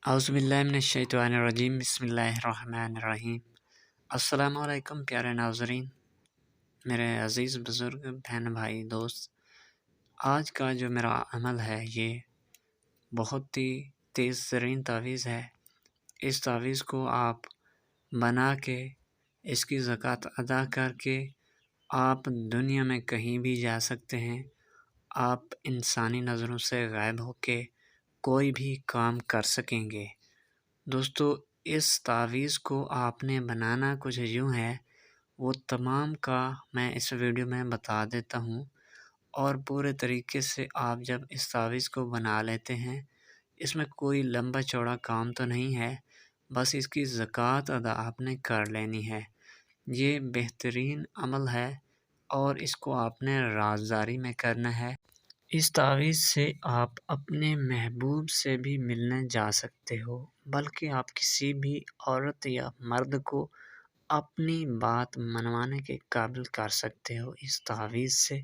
اعوذ باللہ من الشیطان الرجیم بسم اللہ الرحمن الرحیم۔ السلام علیکم پیارے ناظرین، میرے عزیز بزرگ بہن بھائی دوست، آج کا جو میرا عمل ہے یہ بہت ہی تیز ترین تعویذ ہے۔ اس تعویذ کو آپ بنا کے اس کی زکوٰۃ ادا کر کے آپ دنیا میں کہیں بھی جا سکتے ہیں۔ آپ انسانی نظروں سے غائب ہو کے کوئی بھی کام کر سکیں گے۔ دوستو، اس تعویذ کو آپ نے بنانا کچھ یوں ہے، وہ تمام کا میں اس ویڈیو میں بتا دیتا ہوں، اور پورے طریقے سے آپ جب اس تعویذ کو بنا لیتے ہیں، اس میں کوئی لمبا چوڑا کام تو نہیں ہے، بس اس کی زکوٰۃ ادا آپ نے کر لینی ہے۔ یہ بہترین عمل ہے اور اس کو آپ نے رازداری میں کرنا ہے۔ اس تعویذ سے آپ اپنے محبوب سے بھی ملنے جا سکتے ہو، بلکہ آپ کسی بھی عورت یا مرد کو اپنی بات منوانے کے قابل کر سکتے ہو اس تعویذ سے،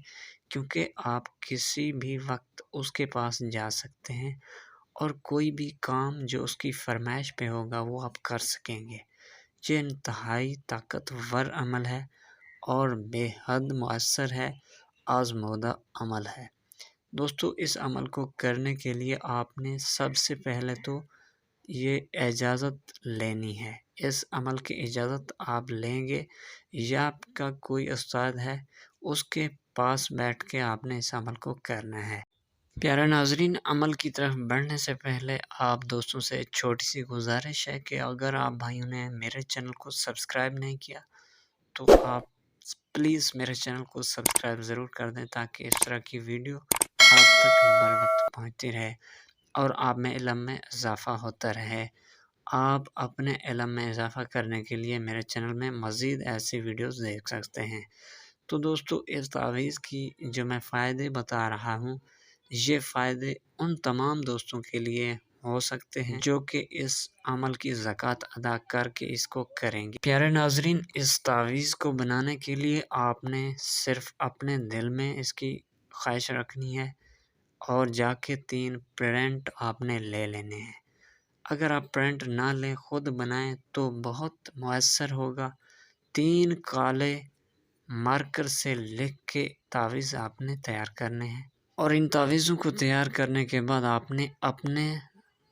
کیونکہ آپ کسی بھی وقت اس کے پاس جا سکتے ہیں اور کوئی بھی کام جو اس کی فرمائش پہ ہوگا وہ آپ کر سکیں گے۔ یہ انتہائی طاقتور عمل ہے اور بے حد مؤثر ہے، آزمودہ عمل ہے۔ دوستو، اس عمل کو کرنے کے لیے آپ نے سب سے پہلے تو یہ اجازت لینی ہے۔ اس عمل کی اجازت آپ لیں گے یا آپ کا کوئی استاد ہے، اس کے پاس بیٹھ کے آپ نے اس عمل کو کرنا ہے۔ پیارے ناظرین، عمل کی طرف بڑھنے سے پہلے آپ دوستوں سے ایک چھوٹی سی گزارش ہے کہ اگر آپ بھائیوں نے میرے چینل کو سبسکرائب نہیں کیا تو آپ پلیز میرے چینل کو سبسکرائب ضرور کر دیں، تاکہ اس طرح کی ویڈیو آپ تک بر وقت پہنچتی رہے اور آپ میں علم میں اضافہ ہوتا رہے۔ آپ اپنے علم میں اضافہ کرنے کے لیے میرے چینل میں مزید ایسی ویڈیوز دیکھ سکتے ہیں۔ تو دوستو، اس تعویذ کی جو میں فائدے بتا رہا ہوں، یہ فائدے ان تمام دوستوں کے لیے ہو سکتے ہیں جو کہ اس عمل کی زکوٰۃ ادا کر کے اس کو کریں گے۔ پیارے ناظرین، اس تعویذ کو بنانے کے لیے آپ نے صرف اپنے دل میں اس کی خواہش رکھنی ہے اور جا کے 3 پرنٹ آپ نے لے لینے ہیں۔ اگر آپ پرنٹ نہ لیں، خود بنائیں تو بہت مؤثر ہوگا۔ 3 کالے مارکر سے لکھ کے تعویذ آپ نے تیار کرنے ہیں، اور ان تعویذوں کو تیار کرنے کے بعد آپ نے اپنے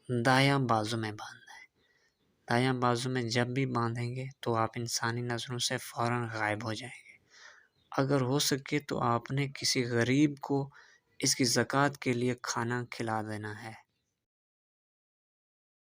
دایاں بازو میں باندھنا ہے۔ دایاں بازو میں جب بھی باندھیں گے تو آپ انسانی نظروں سے فوراً غائب ہو جائیں گے۔ اگر ہو سکے تو آپ نے کسی غریب کو اس کی زکوٰۃ کے لیے کھانا کھلا دینا ہے۔